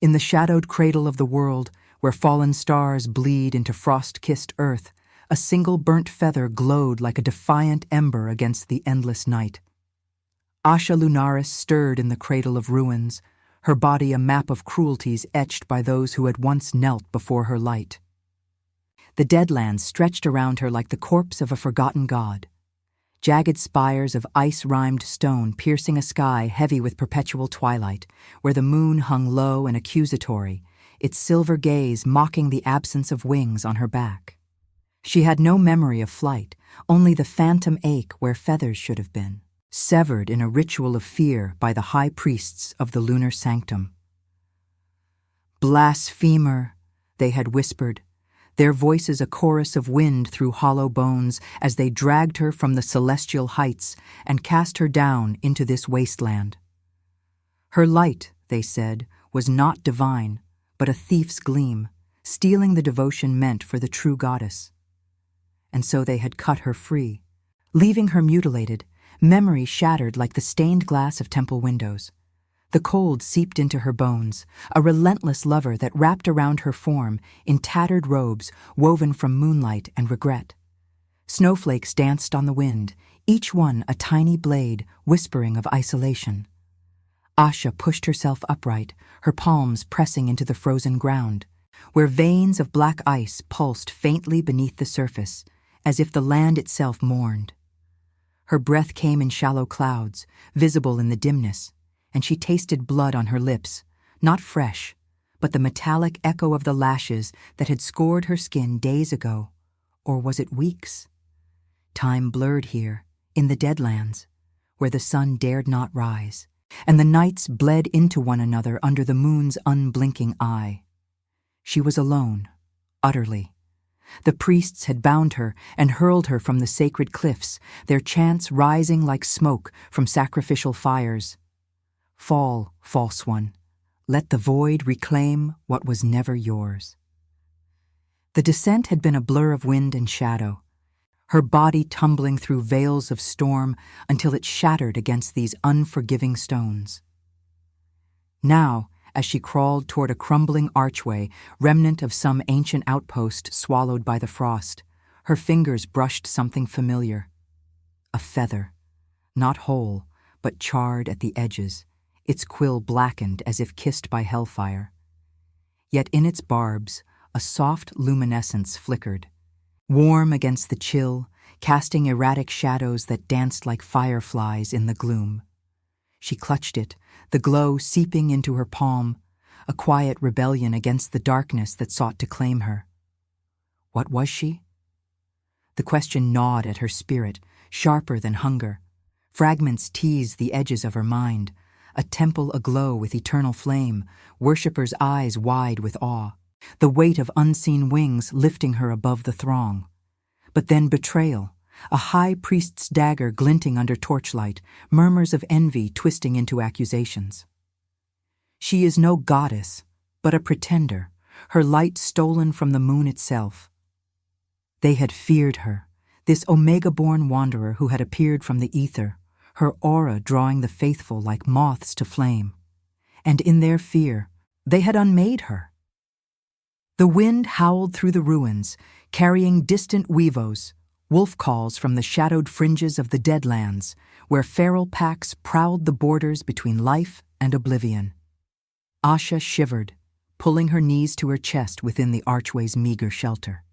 In the shadowed cradle of the world, where fallen stars bleed into frost-kissed earth, a single burnt feather glowed like a defiant ember against the endless night. Asha Lunaris stirred in the cradle of ruins, her body a map of cruelties etched by those who had once knelt before her light. The Deadlands stretched around her like the corpse of a forgotten god. Jagged spires of ice-rimed stone piercing a sky heavy with perpetual twilight, where the moon hung low and accusatory, its silver gaze mocking the absence of wings on her back. She had no memory of flight, only the phantom ache where feathers should have been, severed in a ritual of fear by the high priests of the lunar sanctum. "Blasphemer," they had whispered, their voices a chorus of wind through hollow bones as they dragged her from the celestial heights and cast her down into this wasteland. Her light, they said, was not divine, but a thief's gleam, stealing the devotion meant for the true goddess. And so they had cut her free, leaving her mutilated, memory shattered like the stained glass of temple windows. The cold seeped into her bones, a relentless lover that wrapped around her form in tattered robes woven from moonlight and regret. Snowflakes danced on the wind, each one a tiny blade whispering of isolation. Asha pushed herself upright, her palms pressing into the frozen ground, where veins of black ice pulsed faintly beneath the surface, as if the land itself mourned. Her breath came in shallow clouds, visible in the dimness, and she tasted blood on her lips, not fresh, but the metallic echo of the lashes that had scored her skin days ago, or was it weeks? Time blurred here, in the Deadlands, where the sun dared not rise, and the nights bled into one another under the moon's unblinking eye. She was alone, utterly. The priests had bound her and hurled her from the sacred cliffs, their chants rising like smoke from sacrificial fires. "Fall, false one. Let the void reclaim what was never yours." The descent had been a blur of wind and shadow, her body tumbling through veils of storm until it shattered against these unforgiving stones. Now, as she crawled toward a crumbling archway, remnant of some ancient outpost swallowed by the frost, her fingers brushed something familiar. A feather, not whole, but charred at the edges, its quill blackened as if kissed by hellfire. Yet in its barbs, a soft luminescence flickered, warm against the chill, casting erratic shadows that danced like fireflies in the gloom. She clutched it, the glow seeping into her palm, a quiet rebellion against the darkness that sought to claim her. What was she? The question gnawed at her spirit, sharper than hunger. Fragments teased the edges of her mind, a temple aglow with eternal flame, worshippers' eyes wide with awe, the weight of unseen wings lifting her above the throng. But then betrayal, a high priest's dagger glinting under torchlight, murmurs of envy twisting into accusations. She is no goddess, but a pretender, her light stolen from the moon itself. They had feared her, this Omega-born wanderer who had appeared from the ether, her aura drawing the faithful like moths to flame. And in their fear, they had unmade her. The wind howled through the ruins, carrying distant weavos, wolf calls from the shadowed fringes of the Deadlands, where feral packs prowled the borders between life and oblivion. Asha shivered, pulling her knees to her chest within the archway's meager shelter.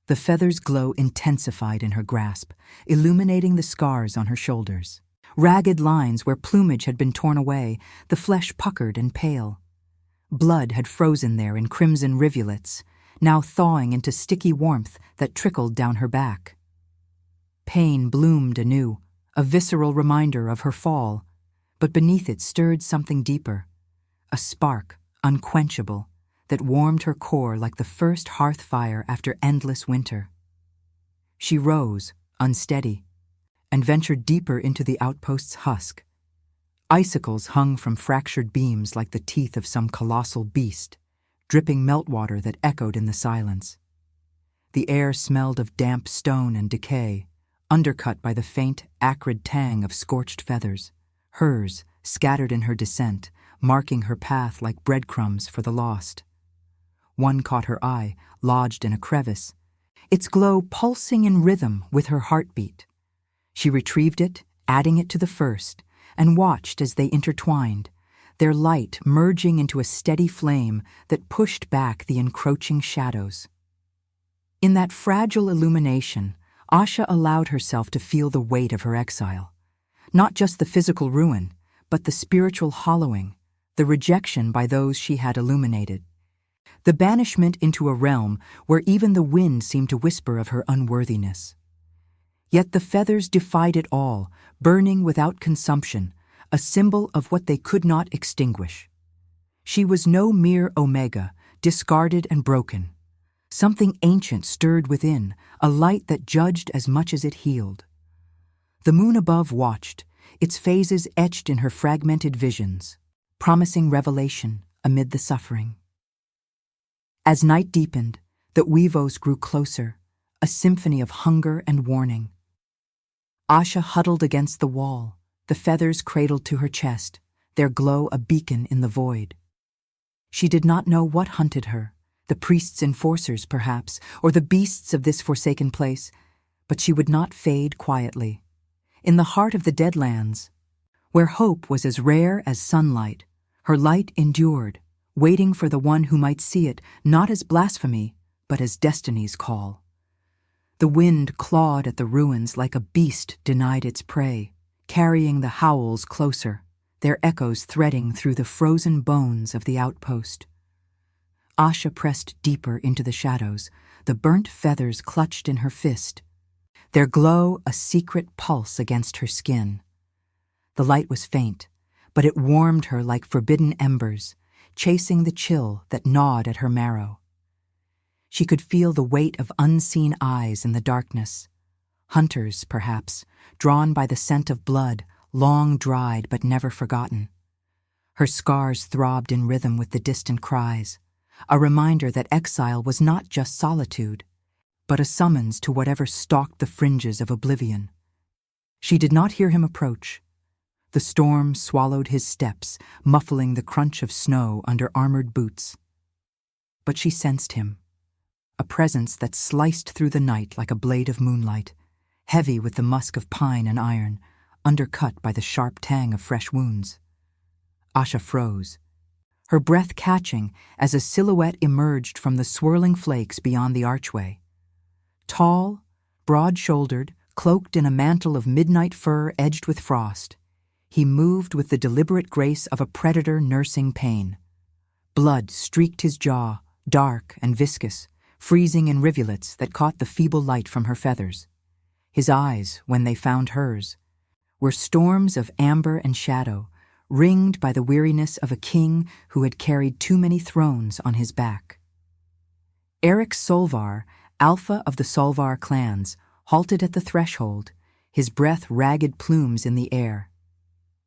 The feather's glow intensified in her grasp, illuminating the scars on her shoulders. Ragged lines where plumage had been torn away, the flesh puckered and pale. Blood had frozen there in crimson rivulets, now thawing into sticky warmth that trickled down her back. Pain bloomed anew, a visceral reminder of her fall, but beneath it stirred something deeper, a spark, unquenchable, that warmed her core like the first hearth fire after endless winter. She rose, unsteady, and ventured deeper into the outpost's husk. Icicles hung from fractured beams like the teeth of some colossal beast, dripping meltwater that echoed in the silence. The air smelled of damp stone and decay, undercut by the faint, acrid tang of scorched feathers. Hers, scattered in her descent, marking her path like breadcrumbs for the lost. One caught her eye, lodged in a crevice, its glow pulsing in rhythm with her heartbeat. She retrieved it, adding it to the first, and watched as they intertwined, their light merging into a steady flame that pushed back the encroaching shadows. In that fragile illumination, Asha allowed herself to feel the weight of her exile. Not just the physical ruin, but the spiritual hollowing, the rejection by those she had illuminated. The banishment into a realm where even the wind seemed to whisper of her unworthiness. Yet the feathers defied it all, burning without consumption, a symbol of what they could not extinguish. She was no mere omega, discarded and broken. Something ancient stirred within, a light that judged as much as it healed. The moon above watched, its phases etched in her fragmented visions, promising revelation amid the suffering. As night deepened, the Weavos grew closer, a symphony of hunger and warning. Asha huddled against the wall, the feathers cradled to her chest, their glow a beacon in the void. She did not know what hunted her, the priest's enforcers perhaps, or the beasts of this forsaken place, but she would not fade quietly. In the heart of the Deadlands, where hope was as rare as sunlight, her light endured, waiting for the one who might see it not as blasphemy, but as destiny's call. The wind clawed at the ruins like a beast denied its prey, carrying the howls closer, their echoes threading through the frozen bones of the outpost. Asha pressed deeper into the shadows, the burnt feathers clutched in her fist, their glow a secret pulse against her skin. The light was faint, but it warmed her like forbidden embers, chasing the chill that gnawed at her marrow. She could feel the weight of unseen eyes in the darkness. Hunters, perhaps, drawn by the scent of blood, long dried but never forgotten. Her scars throbbed in rhythm with the distant cries, a reminder that exile was not just solitude, but a summons to whatever stalked the fringes of oblivion. She did not hear him approach. The storm swallowed his steps, muffling the crunch of snow under armored boots. But she sensed him, a presence that sliced through the night like a blade of moonlight, heavy with the musk of pine and iron, undercut by the sharp tang of fresh wounds. Asha froze, her breath catching as a silhouette emerged from the swirling flakes beyond the archway. Tall, broad-shouldered, cloaked in a mantle of midnight fur edged with frost, he moved with the deliberate grace of a predator nursing pain. Blood streaked his jaw, dark and viscous, freezing in rivulets that caught the feeble light from her feathers. His eyes, when they found hers, were storms of amber and shadow, ringed by the weariness of a king who had carried too many thrones on his back. Eric Solvar, alpha of the Solvar clans, halted at the threshold, his breath ragged plumes in the air.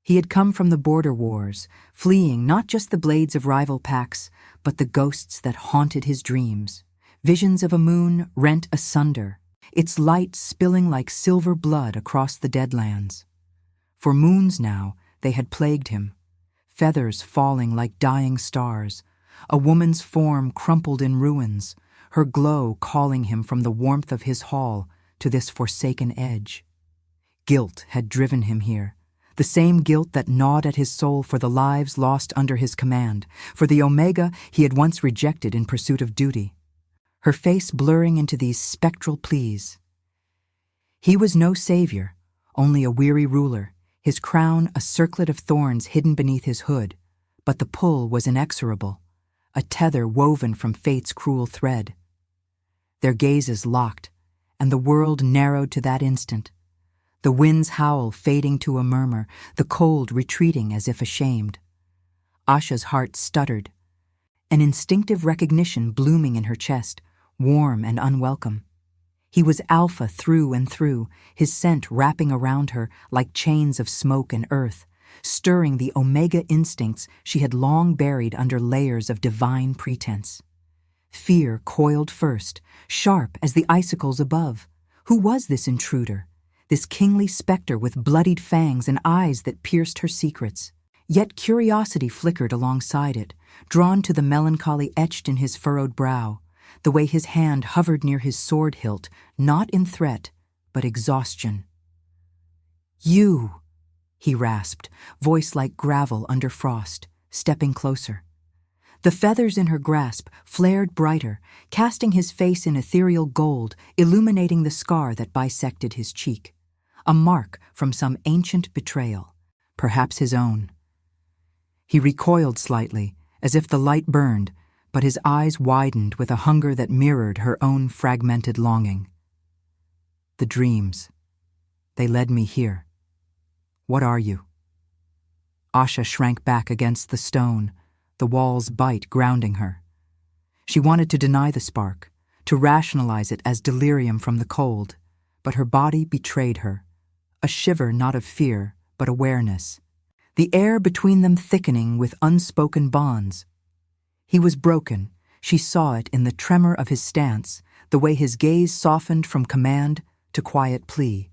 He had come from the border wars, fleeing not just the blades of rival packs, but the ghosts that haunted his dreams, visions of a moon rent asunder, its light spilling like silver blood across the Deadlands. For moons now, they had plagued him, feathers falling like dying stars, a woman's form crumpled in ruins, her glow calling him from the warmth of his hall to this forsaken edge. Guilt had driven him here, the same guilt that gnawed at his soul for the lives lost under his command, for the Omega he had once rejected in pursuit of duty. Her face blurring into these spectral pleas. He was no savior, only a weary ruler, his crown a circlet of thorns hidden beneath his hood, but the pull was inexorable, a tether woven from fate's cruel thread. Their gazes locked, and the world narrowed to that instant, the wind's howl fading to a murmur, the cold retreating as if ashamed. Asha's heart stuttered, an instinctive recognition blooming in her chest, warm and unwelcome. He was alpha through and through, his scent wrapping around her like chains of smoke and earth, stirring the omega instincts she had long buried under layers of divine pretense. Fear coiled first, sharp as the icicles above. Who was this intruder? This kingly specter with bloodied fangs and eyes that pierced her secrets. Yet curiosity flickered alongside it, drawn to the melancholy etched in his furrowed brow, the way his hand hovered near his sword hilt, not in threat, but exhaustion. "You," he rasped, voice like gravel under frost, stepping closer. The feathers in her grasp flared brighter, casting his face in ethereal gold, illuminating the scar that bisected his cheek. A mark from some ancient betrayal, perhaps his own. He recoiled slightly, as if the light burned, but his eyes widened with a hunger that mirrored her own fragmented longing. "The dreams. They led me here. What are you?" Asha shrank back against the stone, the wall's bite grounding her. She wanted to deny the spark, to rationalize it as delirium from the cold, but her body betrayed her, a shiver not of fear, but awareness, the air between them thickening with unspoken bonds. He was broken. She saw it in the tremor of his stance, the way his gaze softened from command to quiet plea.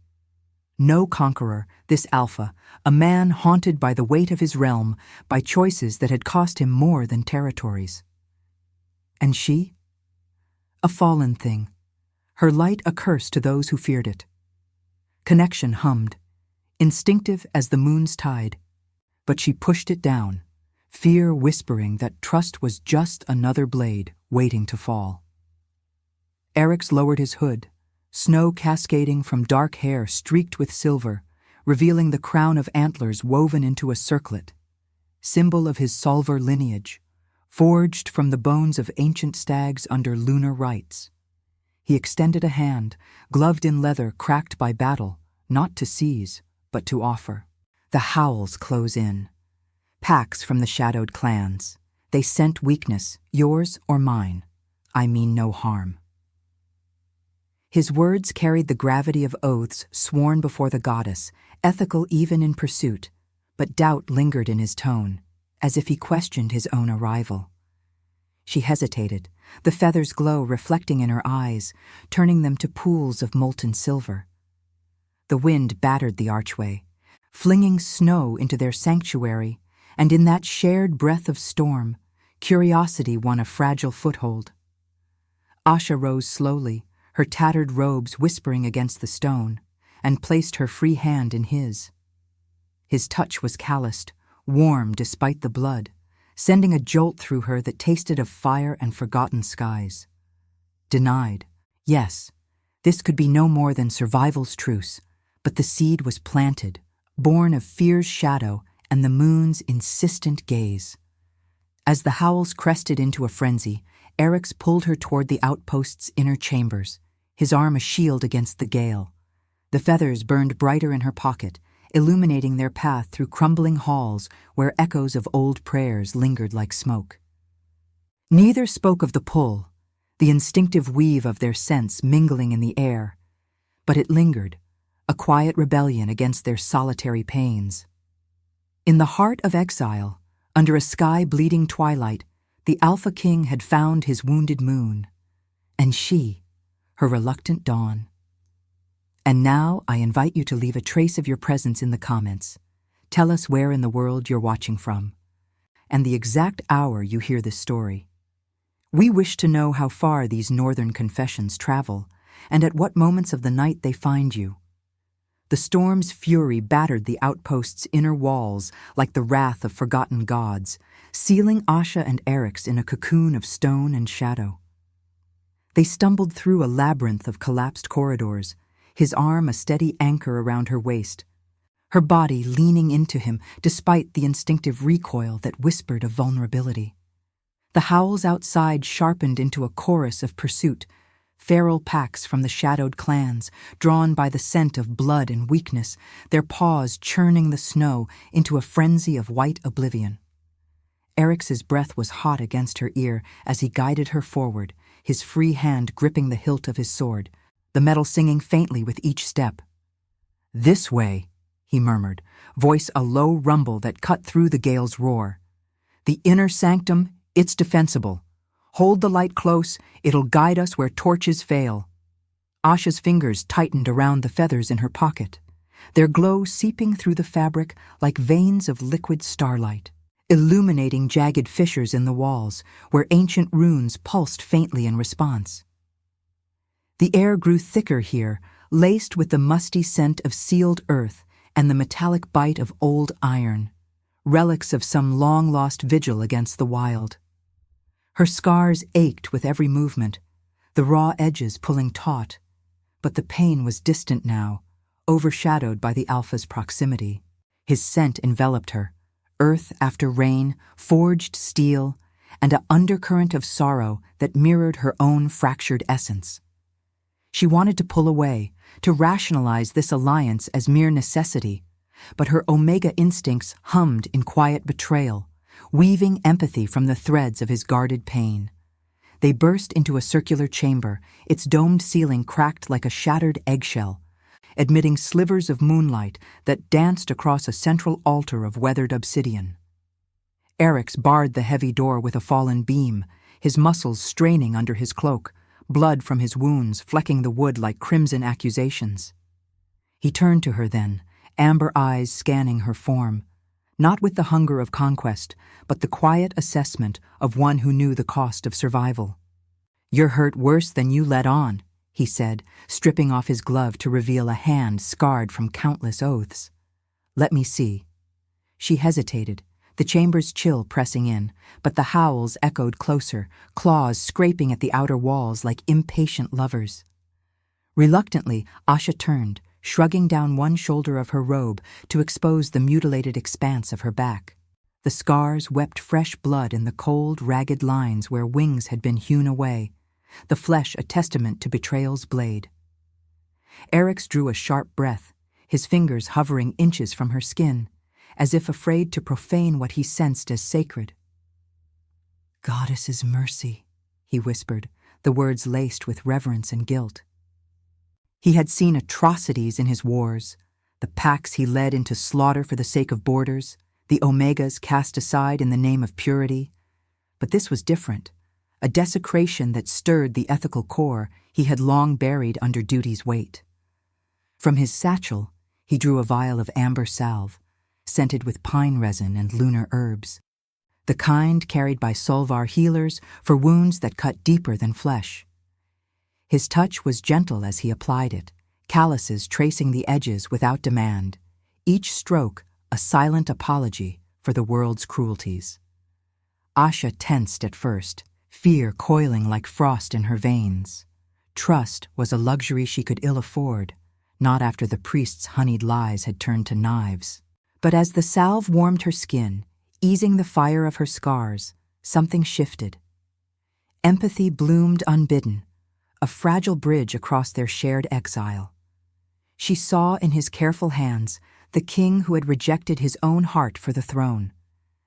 No conqueror, this alpha, a man haunted by the weight of his realm, by choices that had cost him more than territories. And she? A fallen thing, her light a curse to those who feared it. Connection hummed, instinctive as the moon's tide, but she pushed it down, fear whispering that trust was just another blade waiting to fall. Eric's lowered his hood, snow cascading from dark hair streaked with silver, revealing the crown of antlers woven into a circlet, symbol of his Solver lineage, forged from the bones of ancient stags under lunar rites. He extended a hand, gloved in leather cracked by battle, not to seize, but to offer. The howls close in. Packs from the shadowed clans. They scent weakness, yours or mine. I mean no harm. His words carried the gravity of oaths sworn before the goddess, ethical even in pursuit, but doubt lingered in his tone, as if he questioned his own arrival. She hesitated, the feathers' glow reflecting in her eyes, turning them to pools of molten silver. The wind battered the archway, flinging snow into their sanctuary, and in that shared breath of storm, curiosity won a fragile foothold. Asha rose slowly, her tattered robes whispering against the stone, and placed her free hand in his. His touch was calloused, warm despite the blood, sending a jolt through her that tasted of fire and forgotten skies. Denied, yes, this could be no more than survival's truce, but the seed was planted, born of fear's shadow and the moon's insistent gaze. As the howls crested into a frenzy, Eric's pulled her toward the outpost's inner chambers, his arm a shield against the gale. The feathers burned brighter in her pocket, illuminating their path through crumbling halls where echoes of old prayers lingered like smoke. Neither spoke of the pull, the instinctive weave of their scents mingling in the air, but it lingered, a quiet rebellion against their solitary pains. In the heart of exile, under a sky-bleeding twilight, the Alpha King had found his wounded moon, and she, her reluctant dawn. And now I invite you to leave a trace of your presence in the comments. Tell us where in the world you're watching from, and the exact hour you hear this story. We wish to know how far these northern confessions travel, and at what moments of the night they find you. The storm's fury battered the outpost's inner walls like the wrath of forgotten gods, sealing Asha and Eric's in a cocoon of stone and shadow. They stumbled through a labyrinth of collapsed corridors, his arm a steady anchor around her waist, her body leaning into him despite the instinctive recoil that whispered of vulnerability. The howls outside sharpened into a chorus of pursuit, feral packs from the shadowed clans, drawn by the scent of blood and weakness, their paws churning the snow into a frenzy of white oblivion. Eric's breath was hot against her ear as he guided her forward, his free hand gripping the hilt of his sword, the metal singing faintly with each step. "This way," he murmured, voice a low rumble that cut through the gale's roar. "The inner sanctum, it's defensible. Hold the light close, it'll guide us where torches fail." Asha's fingers tightened around the feathers in her pocket. their glow seeping through the fabric like veins of liquid starlight, illuminating jagged fissures in the walls where ancient runes pulsed faintly in response. The air grew thicker here, laced with the musty scent of sealed earth and the metallic bite of old iron, relics of some long-lost vigil against the wild. Her scars ached with every movement, the raw edges pulling taut, but the pain was distant now, overshadowed by the Alpha's proximity. His scent enveloped her, earth after rain, forged steel, and an undercurrent of sorrow that mirrored her own fractured essence. She wanted to pull away, to rationalize this alliance as mere necessity, but her Omega instincts hummed in quiet betrayal, weaving empathy from the threads of his guarded pain. They burst into a circular chamber, its domed ceiling cracked like a shattered eggshell, admitting slivers of moonlight that danced across a central altar of weathered obsidian. Eric's barred the heavy door with a fallen beam, his muscles straining under his cloak, blood from his wounds flecking the wood like crimson accusations. He turned to her then, amber eyes scanning her form, not with the hunger of conquest, but the quiet assessment of one who knew the cost of survival. "You're hurt worse than you let on," he said, stripping off his glove to reveal a hand scarred from countless oaths. "Let me see." She hesitated, the chamber's chill pressing in, but the howls echoed closer, claws scraping at the outer walls like impatient lovers. Reluctantly, Asha turned, shrugging down one shoulder of her robe to expose the mutilated expanse of her back. The scars wept fresh blood in the cold, ragged lines where wings had been hewn away, the flesh a testament to betrayal's blade. Eric's drew a sharp breath, his fingers hovering inches from her skin, as if afraid to profane what he sensed as sacred. "Goddess's mercy," he whispered, the words laced with reverence and guilt. He had seen atrocities in his wars, the packs he led into slaughter for the sake of borders, the Omegas cast aside in the name of purity. But this was different, a desecration that stirred the ethical core he had long buried under duty's weight. From his satchel, he drew a vial of amber salve, scented with pine resin and lunar herbs, the kind carried by Solvar healers for wounds that cut deeper than flesh. His touch was gentle as he applied it, calluses tracing the edges without demand, each stroke a silent apology for the world's cruelties. Asha tensed at first, fear coiling like frost in her veins. Trust was a luxury she could ill afford, not after the priest's honeyed lies had turned to knives. But as the salve warmed her skin, easing the fire of her scars, something shifted. Empathy bloomed unbidden, a fragile bridge across their shared exile. She saw in his careful hands the king who had rejected his own heart for the throne,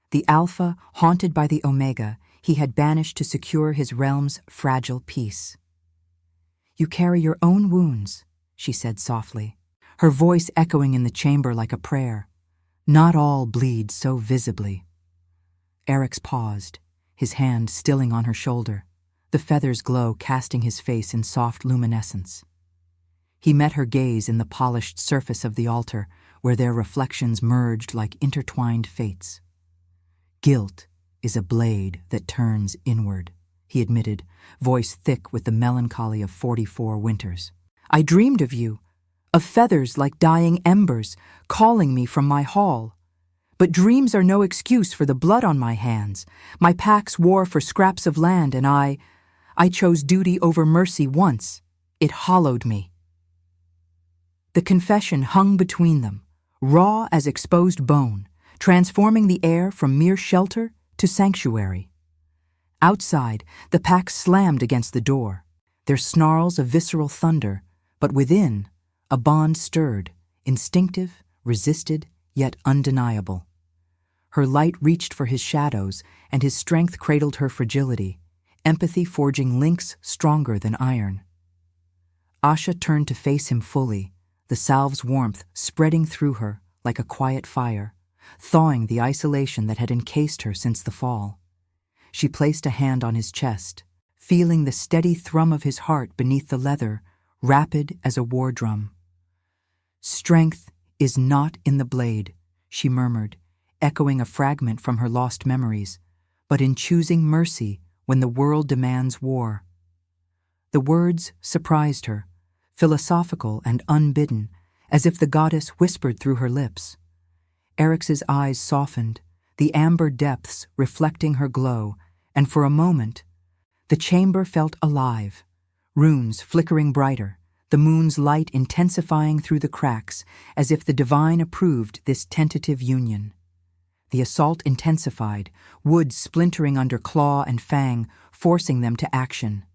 the Alpha haunted by the Omega he had banished to secure his realm's fragile peace. "You carry your own wounds," she said softly, her voice echoing in the chamber like a prayer. "Not all bleed so visibly." Eric's paused, his hand stilling on her shoulder, the feather's glow casting his face in soft luminescence. He met her gaze in the polished surface of the altar, where their reflections merged like intertwined fates. "Guilt is a blade that turns inward," he admitted, voice thick with the melancholy of 44 winters. "I dreamed of you, of feathers like dying embers, calling me from my hall. But dreams are no excuse for the blood on my hands. My packs wore for scraps of land, and I chose duty over mercy once. It hollowed me." The confession hung between them, raw as exposed bone, transforming the air from mere shelter to sanctuary. Outside, the packs slammed against the door, their snarls a visceral thunder, but within, a bond stirred, instinctive, resisted, yet undeniable. Her light reached for his shadows, and his strength cradled her fragility, empathy forging links stronger than iron. Asha turned to face him fully, the salve's warmth spreading through her like a quiet fire, thawing the isolation that had encased her since the fall. She placed a hand on his chest, feeling the steady thrum of his heart beneath the leather, rapid as a war drum. "Strength is not in the blade," she murmured, echoing a fragment from her lost memories, "but in choosing mercy when the world demands war." The words surprised her, philosophical and unbidden, as if the goddess whispered through her lips. Eric's eyes softened, the amber depths reflecting her glow, and for a moment, the chamber felt alive, runes flickering brighter, the moon's light intensifying through the cracks, as if the divine approved this tentative union. The assault intensified, wood splintering under claw and fang, forcing them to action.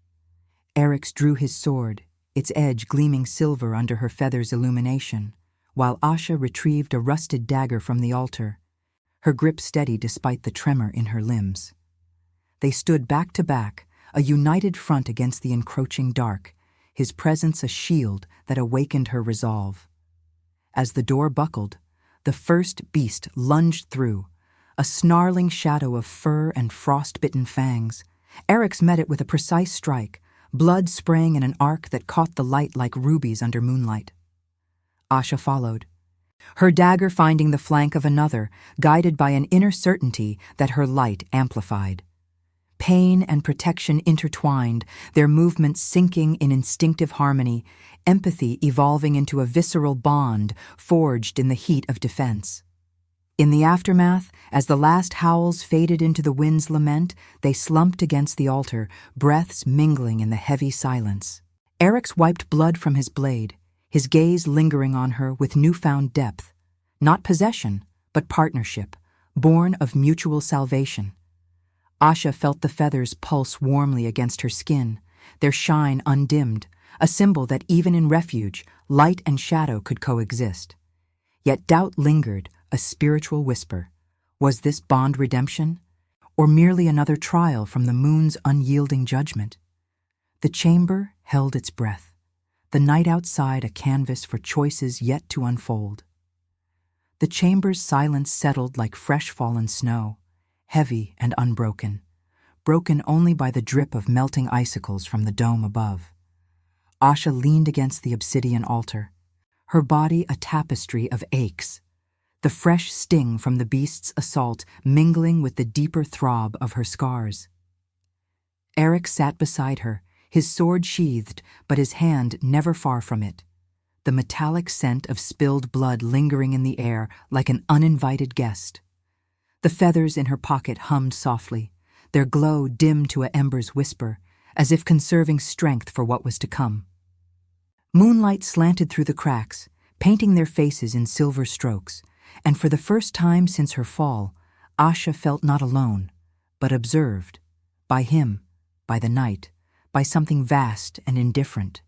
Eric's drew his sword, its edge gleaming silver under her feather's illumination, while Asha retrieved a rusted dagger from the altar, her grip steady despite the tremor in her limbs. They stood back to back, a united front against the encroaching dark, his presence a shield that awakened her resolve. As the door buckled, the first beast lunged through, a snarling shadow of fur and frost-bitten fangs. Eric's met it with a precise strike, blood spraying in an arc that caught the light like rubies under moonlight. Asha followed, her dagger finding the flank of another, guided by an inner certainty that her light amplified. Pain and protection intertwined, their movements syncing in instinctive harmony, empathy evolving into a visceral bond forged in the heat of defense. In the aftermath, as the last howls faded into the wind's lament, they slumped against the altar, breaths mingling in the heavy silence. Eric's wiped blood from his blade, his gaze lingering on her with newfound depth. Not possession, but partnership, born of mutual salvation. Asha felt the feathers pulse warmly against her skin, their shine undimmed, a symbol that even in refuge, light and shadow could coexist. Yet doubt lingered, a spiritual whisper. Was this bond redemption, or merely another trial from the moon's unyielding judgment? The chamber held its breath, the night outside a canvas for choices yet to unfold. The chamber's silence settled like fresh fallen snow, heavy and unbroken, broken only by the drip of melting icicles from the dome above. Asha leaned against the obsidian altar, her body a tapestry of aches, the fresh sting from the beast's assault mingling with the deeper throb of her scars. Eric sat beside her, his sword sheathed, but his hand never far from it, the metallic scent of spilled blood lingering in the air like an uninvited guest. The feathers in her pocket hummed softly, their glow dim to an ember's whisper, as if conserving strength for what was to come. Moonlight slanted through the cracks, painting their faces in silver strokes, and for the first time since her fall, Asha felt not alone, but observed, by him, by the night, by something vast and indifferent.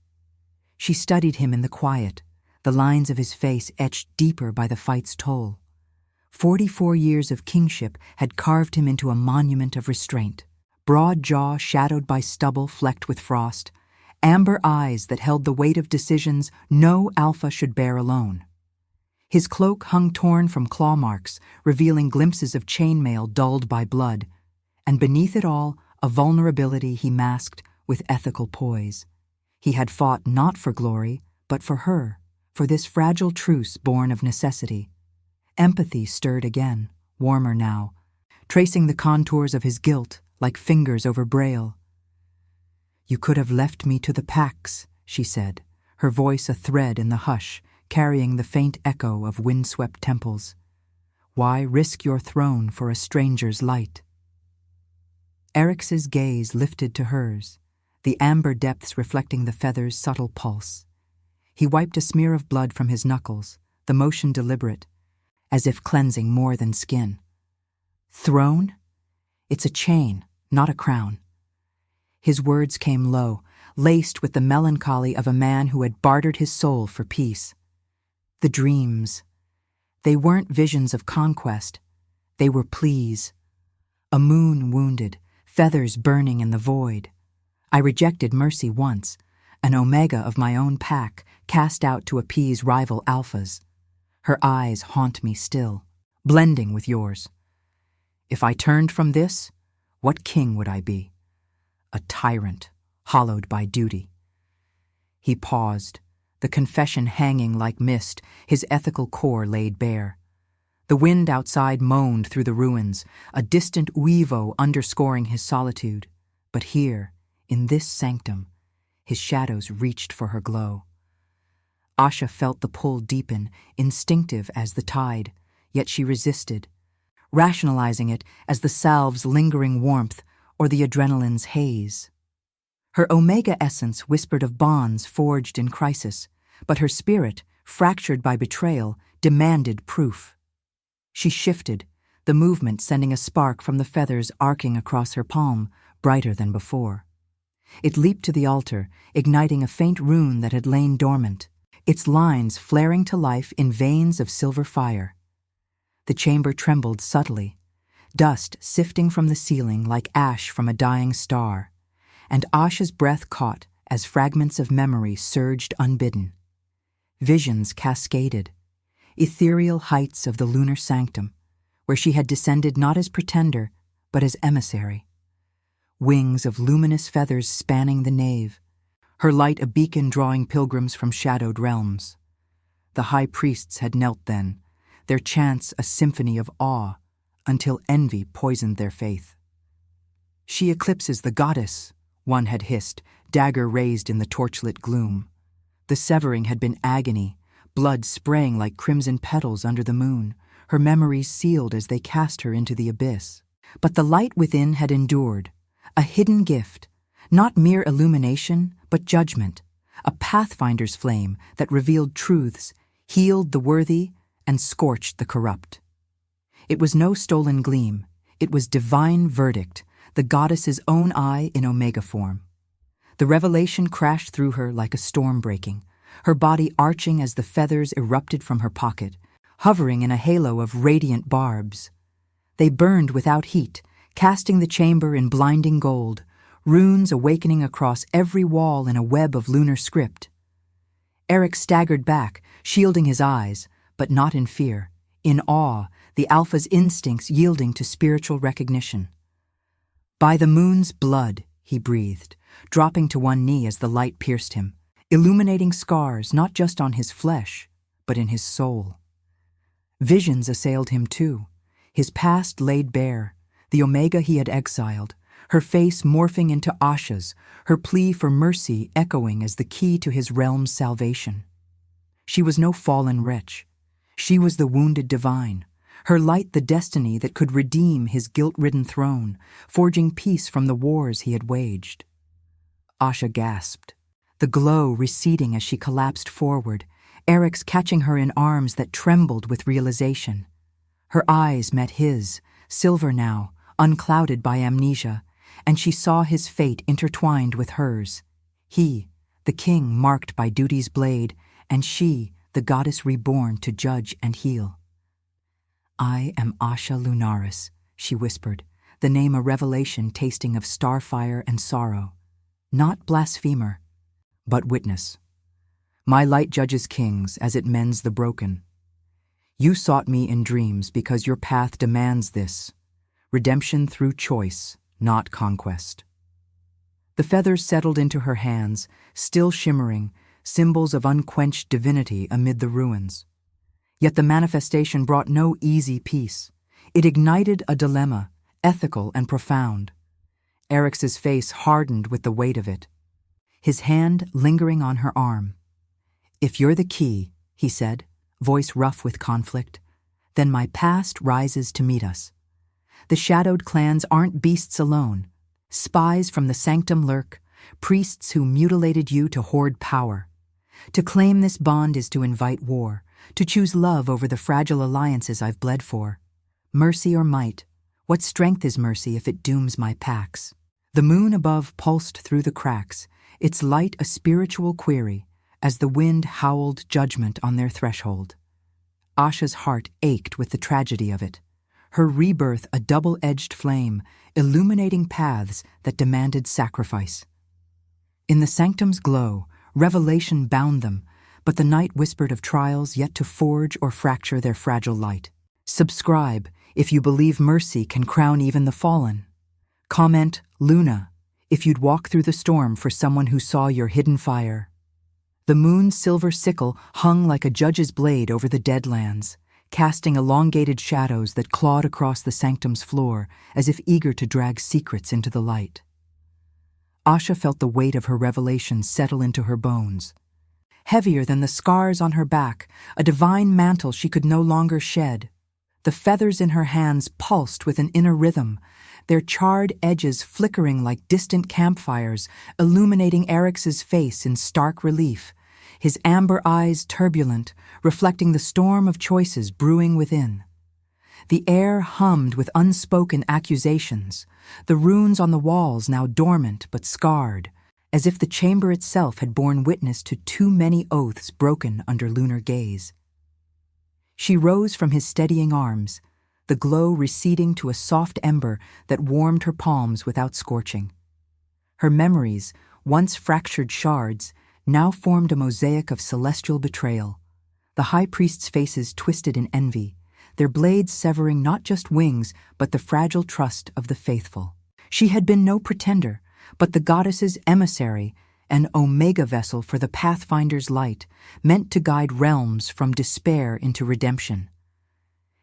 She studied him in the quiet, the lines of his face etched deeper by the fight's toll. 44 years of kingship had carved him into a monument of restraint, broad jaw shadowed by stubble flecked with frost, amber eyes that held the weight of decisions no alpha should bear alone. His cloak hung torn from claw marks, revealing glimpses of chainmail dulled by blood, and beneath it all, a vulnerability he masked with ethical poise. He had fought not for glory, but for her, for this fragile truce born of necessity. Empathy stirred again, warmer now, tracing the contours of his guilt like fingers over braille. "You could have left me to the packs," she said, her voice a thread in the hush, carrying the faint echo of windswept temples. "Why risk your throne for a stranger's light?" Eric's gaze lifted to hers, the amber depths reflecting the feather's subtle pulse. He wiped a smear of blood from his knuckles, the motion deliberate, as if cleansing more than skin. "Throne? It's a chain, not a crown." His words came low, laced with the melancholy of a man who had bartered his soul for peace. The dreams. They weren't visions of conquest. They were pleas. A moon wounded, feathers burning in the void. I rejected mercy once, an omega of my own pack, cast out to appease rival alphas. Her eyes haunt me still, blending with yours. If I turned from this, what king would I be? A tyrant, hollowed by duty. He paused, the confession hanging like mist, his ethical core laid bare. The wind outside moaned through the ruins, a distant uivo underscoring his solitude. But here, in this sanctum, his shadows reached for her glow. Asha felt the pull deepen, instinctive as the tide, yet she resisted, rationalizing it as the salve's lingering warmth or the adrenaline's haze. Her omega essence whispered of bonds forged in crisis, but her spirit, fractured by betrayal, demanded proof. She shifted, the movement sending a spark from the feathers arcing across her palm, brighter than before. It leaped to the altar, igniting a faint rune that had lain dormant, its lines flaring to life in veins of silver fire. The chamber trembled subtly, dust sifting from the ceiling like ash from a dying star, and Asha's breath caught as fragments of memory surged unbidden. Visions cascaded, ethereal heights of the lunar sanctum, where she had descended not as pretender, but as emissary. Wings of luminous feathers spanning the nave, her light a beacon drawing pilgrims from shadowed realms. The high priests had knelt then, their chants a symphony of awe, until envy poisoned their faith. "She eclipses the goddess," one had hissed, dagger raised in the torchlit gloom. The severing had been agony, blood spraying like crimson petals under the moon, her memories sealed as they cast her into the abyss. But the light within had endured, a hidden gift, not mere illumination, but judgment, a pathfinder's flame that revealed truths, healed the worthy, and scorched the corrupt. It was no stolen gleam, it was divine verdict, the goddess's own eye in omega form. The revelation crashed through her like a storm breaking, her body arching as the feathers erupted from her pocket, hovering in a halo of radiant barbs. They burned without heat, casting the chamber in blinding gold, runes awakening across every wall in a web of lunar script. Eric staggered back, shielding his eyes, but not in fear, in awe, the alpha's instincts yielding to spiritual recognition. "By the moon's blood," he breathed, dropping to one knee as the light pierced him, illuminating scars not just on his flesh, but in his soul. Visions assailed him too, his past laid bare, the omega he had exiled, her face morphing into Asha's, her plea for mercy echoing as the key to his realm's salvation. She was no fallen wretch. She was the wounded divine, her light the destiny that could redeem his guilt-ridden throne, forging peace from the wars he had waged. Asha gasped, the glow receding as she collapsed forward, Eric's catching her in arms that trembled with realization. Her eyes met his, silver now, unclouded by amnesia, and she saw his fate intertwined with hers. He, the king marked by duty's blade, and she, the goddess reborn to judge and heal. "I am Asha Lunaris," she whispered, the name a revelation tasting of starfire and sorrow. Not blasphemer, but witness. My light judges kings as it mends the broken. You sought me in dreams because your path demands this, redemption through choice, not conquest. The feathers settled into her hands, still shimmering, symbols of unquenched divinity amid the ruins. Yet the manifestation brought no easy peace. It ignited a dilemma, ethical and profound. Eric's face hardened with the weight of it, his hand lingering on her arm. "If you're the key," he said, voice rough with conflict, "then my past rises to meet us. The shadowed clans aren't beasts alone. Spies from the sanctum lurk, priests who mutilated you to hoard power. To claim this bond is to invite war, to choose love over the fragile alliances I've bled for. Mercy or might, what strength is mercy if it dooms my packs?" The moon above pulsed through the cracks, its light a spiritual query, as the wind howled judgment on their threshold. Asha's heart ached with the tragedy of it, her rebirth a double-edged flame, illuminating paths that demanded sacrifice. In the sanctum's glow, revelation bound them, but the night whispered of trials yet to forge or fracture their fragile light. Subscribe if you believe mercy can crown even the fallen. Comment Luna if you'd walk through the storm for someone who saw your hidden fire. The moon's silver sickle hung like a judge's blade over the Deadlands, casting elongated shadows that clawed across the sanctum's floor as if eager to drag secrets into the light. Asha felt the weight of her revelation settle into her bones. Heavier than the scars on her back, a divine mantle she could no longer shed. The feathers in her hands pulsed with an inner rhythm, their charred edges flickering like distant campfires, illuminating Eric's face in stark relief, his amber eyes turbulent, reflecting the storm of choices brewing within. The air hummed with unspoken accusations, the runes on the walls now dormant but scarred, as if the chamber itself had borne witness to too many oaths broken under lunar gaze. She rose from his steadying arms, the glow receding to a soft ember that warmed her palms without scorching. Her memories, once fractured shards, now formed a mosaic of celestial betrayal, the high priest's faces twisted in envy, their blades severing not just wings but the fragile trust of the faithful. She had been no pretender, but the goddess's emissary, an omega vessel for the Pathfinder's light, meant to guide realms from despair into redemption.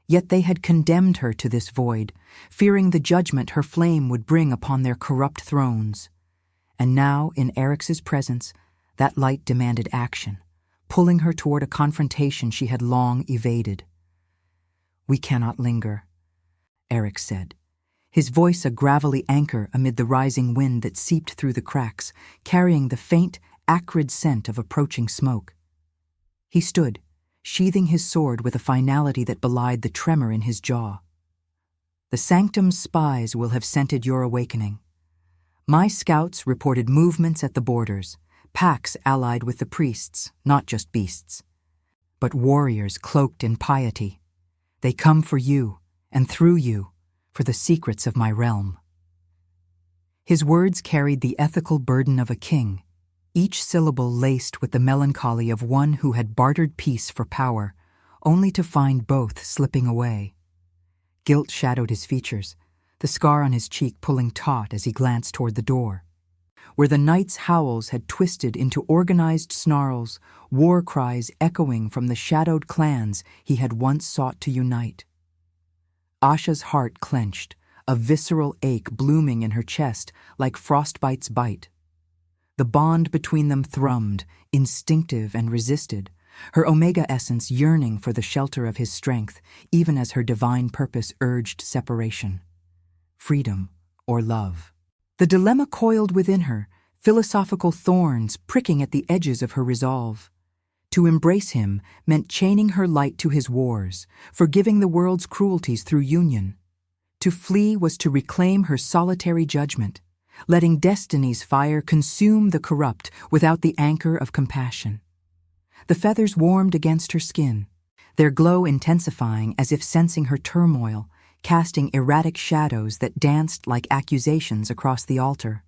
Yet they had condemned her to this void, fearing the judgment her flame would bring upon their corrupt thrones. And now, in Eric's presence, that light demanded action, pulling her toward a confrontation she had long evaded. "We cannot linger," Eric said, his voice a gravelly anchor amid the rising wind that seeped through the cracks, carrying the faint, acrid scent of approaching smoke. He stood, sheathing his sword with a finality that belied the tremor in his jaw. "The Sanctum's spies will have scented your awakening. My scouts reported movements at the borders, packs allied with the priests, not just beasts, but warriors cloaked in piety. They come for you, and through you, for the secrets of my realm." His words carried the ethical burden of a king, each syllable laced with the melancholy of one who had bartered peace for power, only to find both slipping away. Guilt shadowed his features, the scar on his cheek pulling taut as he glanced toward the door. Where the night's howls had twisted into organized snarls, war cries echoing from the shadowed clans he had once sought to unite. Asha's heart clenched, a visceral ache blooming in her chest like frostbite's bite. The bond between them thrummed, instinctive and resisted, her omega essence yearning for the shelter of his strength, even as her divine purpose urged separation. Freedom or love. The dilemma coiled within her, philosophical thorns pricking at the edges of her resolve. To embrace him meant chaining her light to his wars, forgiving the world's cruelties through union. To flee was to reclaim her solitary judgment, letting destiny's fire consume the corrupt without the anchor of compassion. The feathers warmed against her skin, their glow intensifying as if sensing her turmoil, casting erratic shadows that danced like accusations across the altar.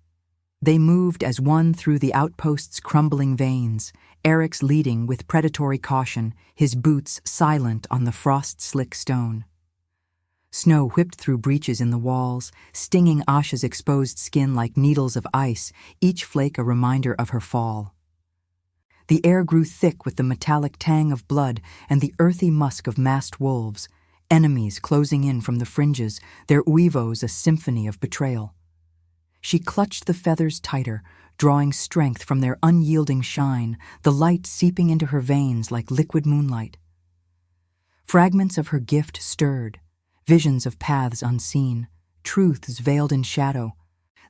They moved as one through the outpost's crumbling veins, Eric's leading with predatory caution, his boots silent on the frost-slick stone. Snow whipped through breaches in the walls, stinging Asha's exposed skin like needles of ice, each flake a reminder of her fall. The air grew thick with the metallic tang of blood and the earthy musk of masked wolves, enemies closing in from the fringes, their uivos a symphony of betrayal. She clutched the feathers tighter, drawing strength from their unyielding shine, the light seeping into her veins like liquid moonlight. Fragments of her gift stirred, visions of paths unseen, truths veiled in shadow,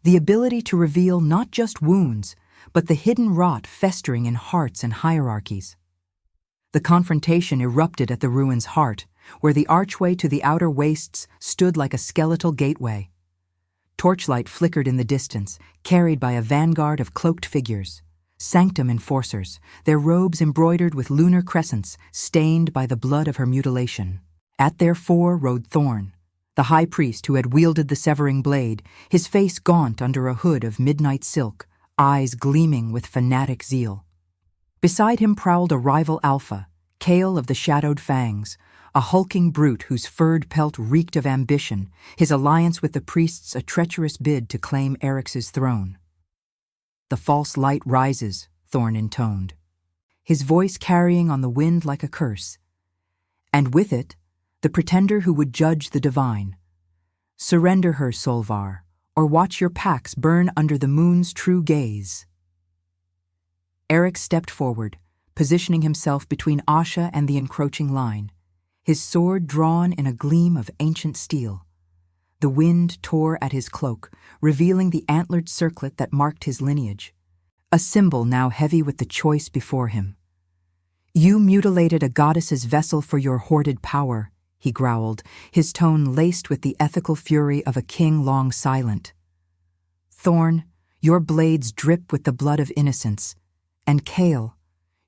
the ability to reveal not just wounds, but the hidden rot festering in hearts and hierarchies. The confrontation erupted at the ruin's heart, where the archway to the outer wastes stood like a skeletal gateway. Torchlight flickered in the distance, carried by a vanguard of cloaked figures, sanctum enforcers, their robes embroidered with lunar crescents, stained by the blood of her mutilation. At their fore rode Thorn, the high priest who had wielded the severing blade, his face gaunt under a hood of midnight silk, eyes gleaming with fanatic zeal. Beside him prowled a rival alpha, Kale of the shadowed fangs, a hulking brute whose furred pelt reeked of ambition, his alliance with the priests a treacherous bid to claim Eric's throne. "The false light rises," Thorn intoned. his voice carrying on the wind like a curse. And with it, the pretender who would judge the divine. Surrender her, Solvar, or watch your packs burn under the moon's true gaze. Eric stepped forward, positioning himself between Asha and the encroaching line, his sword drawn in a gleam of ancient steel. The wind tore at his cloak, revealing the antlered circlet that marked his lineage, a symbol now heavy with the choice before him. "You mutilated a goddess's vessel for your hoarded power," he growled, his tone laced with the ethical fury of a king long silent. "Thorn, your blades drip with the blood of innocence. And Kale,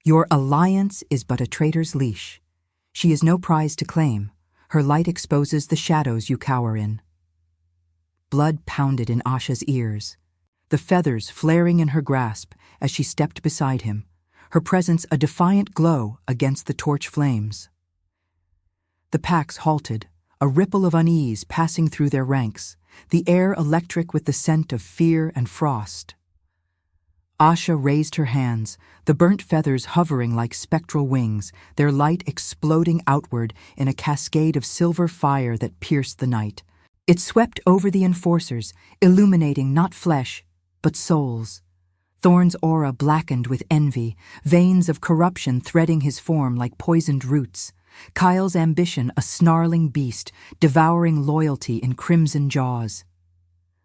your alliance is but a traitor's leash. She is no prize to claim. Her light exposes the shadows you cower in." Blood pounded in Asha's ears, the feathers flaring in her grasp as she stepped beside him, her presence a defiant glow against the torch flames. The packs halted, a ripple of unease passing through their ranks, the air electric with the scent of fear and frost. Asha raised her hands, the burnt feathers hovering like spectral wings, their light exploding outward in a cascade of silver fire that pierced the night. It swept over the enforcers, illuminating not flesh, but souls. Thorn's aura blackened with envy, veins of corruption threading his form like poisoned roots. Kyle's ambition a snarling beast, devouring loyalty in crimson jaws.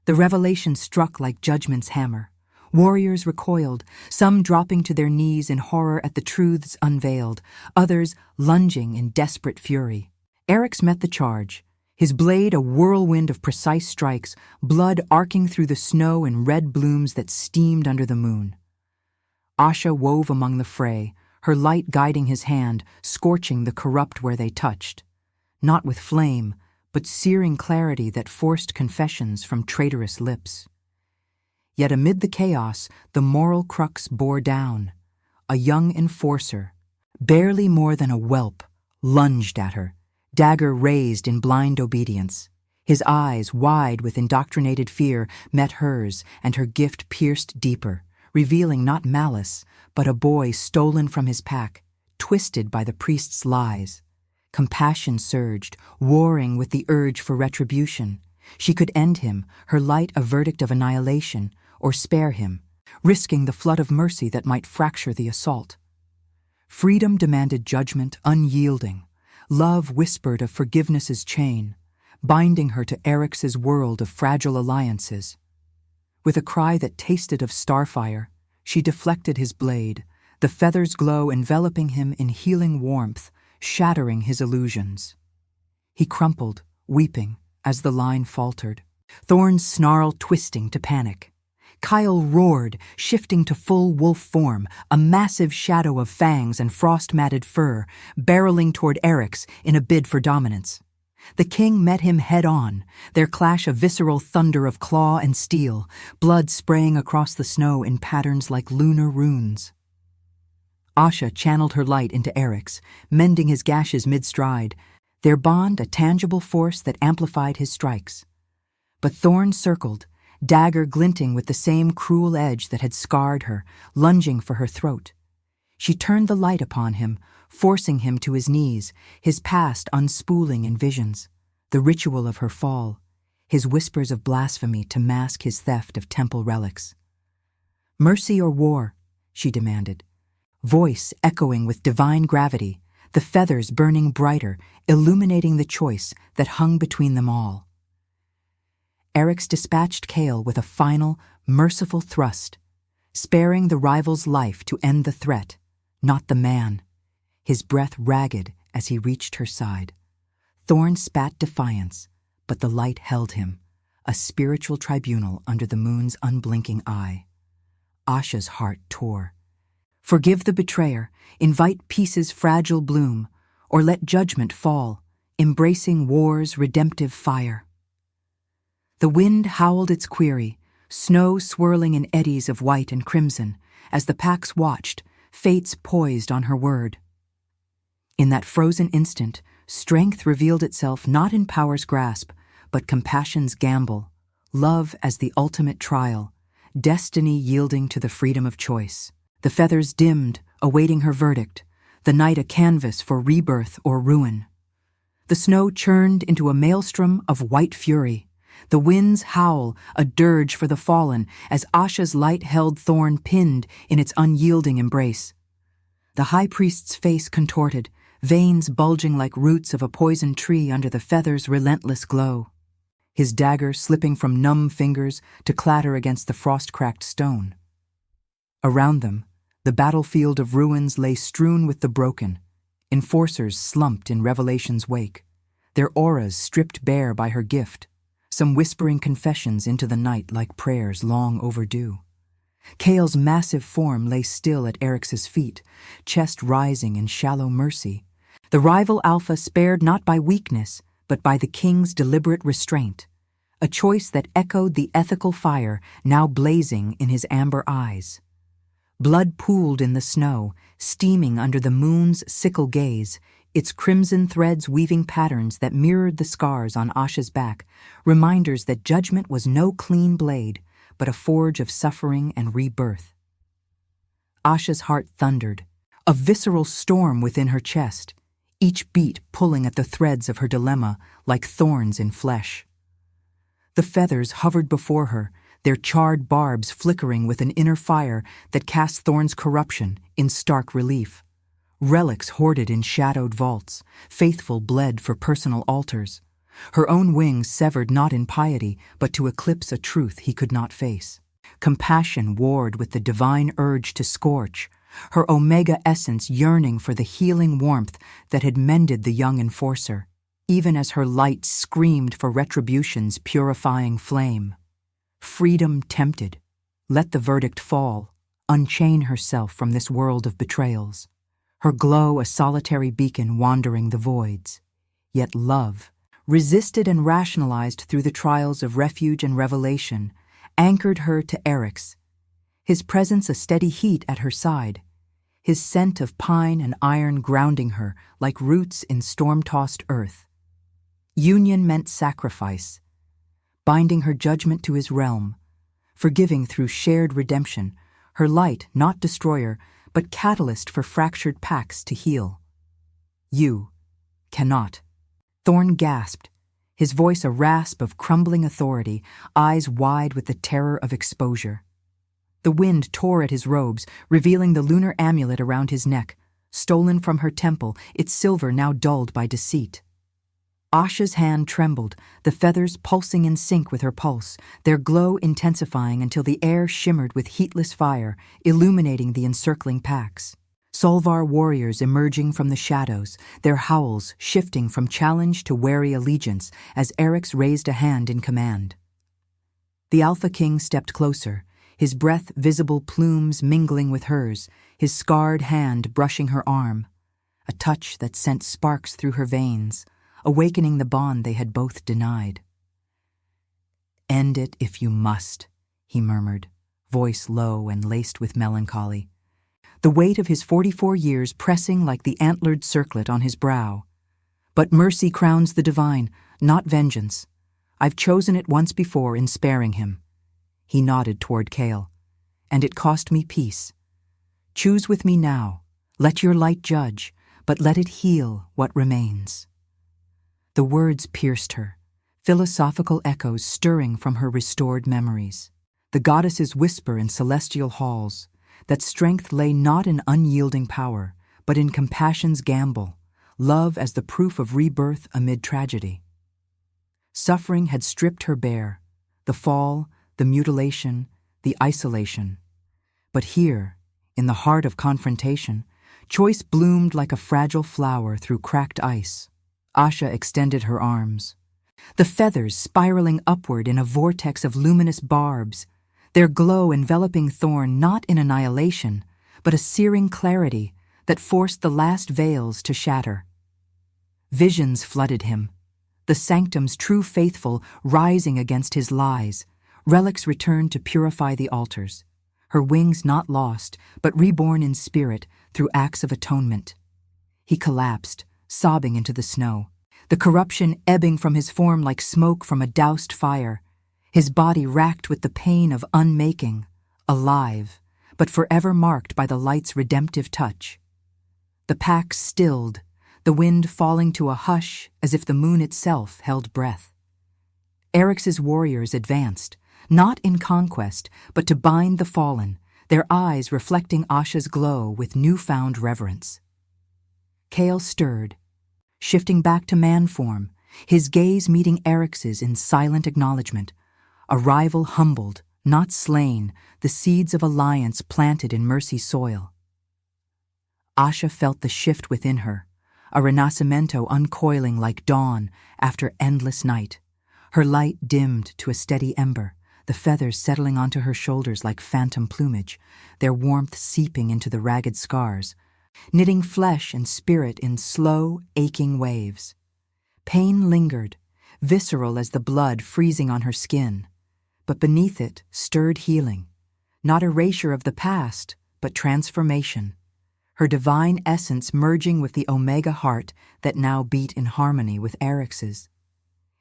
The revelation struck like judgment's hammer. Warriors recoiled, some dropping to their knees in horror at the truths unveiled, others lunging in desperate fury. Eric's met the charge, his blade a whirlwind of precise strikes, blood arcing through the snow in red blooms that steamed under the moon. Asha wove among the fray, her light guiding his hand, scorching the corrupt where they touched. Not with flame, but searing clarity that forced confessions from traitorous lips. Yet amid the chaos, the moral crux bore down. A young enforcer, barely more than a whelp, lunged at her, dagger raised in blind obedience. His eyes, wide with indoctrinated fear, met hers, and her gift pierced deeper, revealing not malice, but a boy stolen from his pack, twisted by the priest's lies. Compassion surged, warring with the urge for retribution. She could end him, her light a verdict of annihilation, or spare him, risking the flood of mercy that might fracture the assault. Freedom demanded judgment unyielding. Love whispered of forgiveness's chain, binding her to Eric's world of fragile alliances. With a cry that tasted of starfire, she deflected his blade, the feather's glow enveloping him in healing warmth, shattering his illusions. He crumpled, weeping, as the line faltered, Thorn's snarl twisting to panic. Kyle roared, shifting to full wolf form, a massive shadow of fangs and frost-matted fur, barreling toward Eric's in a bid for dominance. The king met him head-on, their clash a visceral thunder of claw and steel, blood spraying across the snow in patterns like lunar runes. Asha channeled her light into Eric's, mending his gashes mid-stride, their bond a tangible force that amplified his strikes. But Thorn circled, dagger glinting with the same cruel edge that had scarred her, lunging for her throat. She turned the light upon him, forcing him to his knees, his past unspooling in visions, the ritual of her fall, his whispers of blasphemy to mask his theft of temple relics. "Mercy or war?" she demanded, voice echoing with divine gravity, the feathers burning brighter, illuminating the choice that hung between them all. Eric's dispatched Kale with a final, merciful thrust, sparing the rival's life to end the threat, not the man, his breath ragged as he reached her side. Thorn spat defiance, but the light held him, a spiritual tribunal under the moon's unblinking eye. Asha's heart tore. Forgive the betrayer, invite peace's fragile bloom, or let judgment fall, embracing war's redemptive fire. The wind howled its query, snow swirling in eddies of white and crimson, as the packs watched, fates poised on her word. In that frozen instant, strength revealed itself not in power's grasp, but compassion's gamble, love as the ultimate trial, destiny yielding to the freedom of choice. The feathers dimmed, awaiting her verdict, the night a canvas for rebirth or ruin. The snow churned into a maelstrom of white fury. The wind's howl, a dirge for the fallen, as Asha's light held Thorn pinned in its unyielding embrace. The high priest's face contorted, veins bulging like roots of a poisoned tree under the feather's relentless glow. His dagger slipping from numb fingers to clatter against the frost-cracked stone. Around them, the battlefield of ruins lay strewn with the broken, enforcers slumped in Revelation's wake, their auras stripped bare by her gift, some whispering confessions into the night like prayers long overdue. Kale's massive form lay still at Eric's feet, chest rising in shallow mercy. The rival alpha spared not by weakness, but by the king's deliberate restraint, a choice that echoed the ethical fire now blazing in his amber eyes. Blood pooled in the snow, steaming under the moon's sickle gaze, its crimson threads weaving patterns that mirrored the scars on Asha's back, reminders that judgment was no clean blade, but a forge of suffering and rebirth. Asha's heart thundered, a visceral storm within her chest, each beat pulling at the threads of her dilemma like thorns in flesh. The feathers hovered before her, their charred barbs flickering with an inner fire that cast Thorn's corruption in stark relief. Relics hoarded in shadowed vaults, faithful bled for personal altars. Her own wings severed not in piety, but to eclipse a truth he could not face. Compassion warred with the divine urge to scorch, her omega essence yearning for the healing warmth that had mended the young enforcer, even as her light screamed for retribution's purifying flame. Freedom tempted. Let the verdict fall, unchain herself from this world of betrayals. Her glow a solitary beacon wandering the voids. Yet love, resisted and rationalized through the trials of refuge and revelation, anchored her to Eric's, his presence a steady heat at her side, his scent of pine and iron grounding her like roots in storm-tossed earth. Union meant sacrifice, binding her judgment to his realm, forgiving through shared redemption, her light not destroyer, but catalyst for fractured pacts to heal. You cannot. Thorn gasped, his voice a rasp of crumbling authority, eyes wide with the terror of exposure. The wind tore at his robes, revealing the lunar amulet around his neck, stolen from her temple, its silver now dulled by deceit. Asha's hand trembled, the feathers pulsing in sync with her pulse, their glow intensifying until the air shimmered with heatless fire, illuminating the encircling packs. Solvar warriors emerging from the shadows, their howls shifting from challenge to wary allegiance as Eric's raised a hand in command. The Alpha King stepped closer, his breath visible plumes mingling with hers, his scarred hand brushing her arm, a touch that sent sparks through her veins, awakening the bond they had both denied. "End it if you must," he murmured, voice low and laced with melancholy, the weight of his 44 years pressing like the antlered circlet on his brow. "But mercy crowns the divine, not vengeance. I've chosen it once before in sparing him." He nodded toward Kale. "And it cost me peace. Choose with me now. Let your light judge, but let it heal what remains." The words pierced her, philosophical echoes stirring from her restored memories. The goddess's whisper in celestial halls, that strength lay not in unyielding power, but in compassion's gamble, love as the proof of rebirth amid tragedy. Suffering had stripped her bare, the fall, the mutilation, the isolation. But here, in the heart of confrontation, choice bloomed like a fragile flower through cracked ice. Asha extended her arms, the feathers spiraling upward in a vortex of luminous barbs, their glow enveloping Thorn not in annihilation, but a searing clarity that forced the last veils to shatter. Visions flooded him, the sanctum's true faithful rising against his lies, relics returned to purify the altars, her wings not lost, but reborn in spirit through acts of atonement. He collapsed, sobbing into the snow, the corruption ebbing from his form like smoke from a doused fire, his body racked with the pain of unmaking, alive, but forever marked by the light's redemptive touch. The pack stilled, the wind falling to a hush as if the moon itself held breath. Eryx's warriors advanced, not in conquest, but to bind the fallen, their eyes reflecting Asha's glow with newfound reverence. Kale stirred, shifting back to man form, his gaze meeting Eryx's in silent acknowledgement, a rival humbled, not slain, the seeds of alliance planted in mercy soil. Asha felt the shift within her, a renascimento uncoiling like dawn after endless night. Her light dimmed to a steady ember, the feathers settling onto her shoulders like phantom plumage, their warmth seeping into the ragged scars, knitting flesh and spirit in slow, aching waves. Pain lingered, visceral as the blood freezing on her skin, but beneath it stirred healing, not erasure of the past, but transformation, her divine essence merging with the Omega heart that now beat in harmony with Eryx's.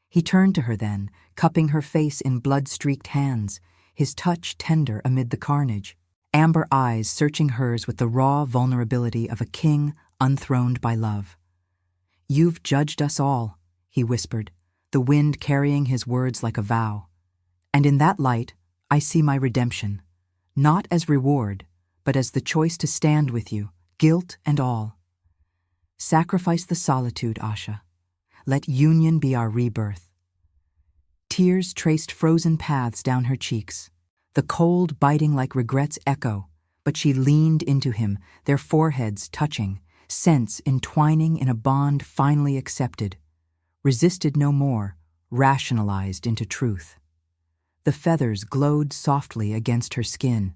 He turned to her then, cupping her face in blood-streaked hands, his touch tender amid the carnage, amber eyes searching hers with the raw vulnerability of a king unthroned by love. "You've judged us all," he whispered, the wind carrying his words like a vow. "And in that light, I see my redemption, not as reward, but as the choice to stand with you, guilt and all. Sacrifice the solitude, Asha. Let union be our rebirth." Tears traced frozen paths down her cheeks, the cold biting like regret's echo, but she leaned into him, their foreheads touching, sense entwining in a bond finally accepted, resisted no more, rationalized into truth. The feathers glowed softly against her skin,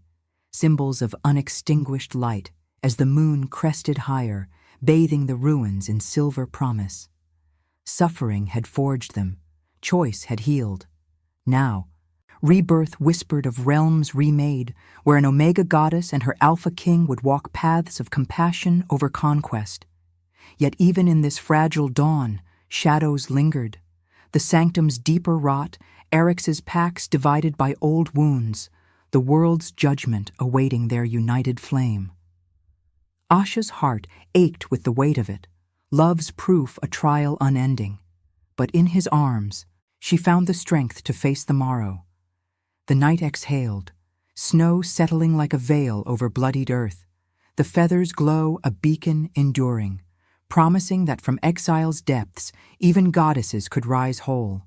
symbols of unextinguished light, as the moon crested higher, bathing the ruins in silver promise. Suffering had forged them, choice had healed. Now, rebirth whispered of realms remade, where an Omega goddess and her Alpha king would walk paths of compassion over conquest. Yet even in this fragile dawn, shadows lingered, the sanctum's deeper rot, Eryx's packs divided by old wounds, the world's judgment awaiting their united flame. Asha's heart ached with the weight of it, love's proof a trial unending. But in his arms, she found the strength to face the morrow. The night exhaled, snow settling like a veil over bloodied earth, the feathers glow a beacon enduring, promising that from exile's depths even goddesses could rise whole.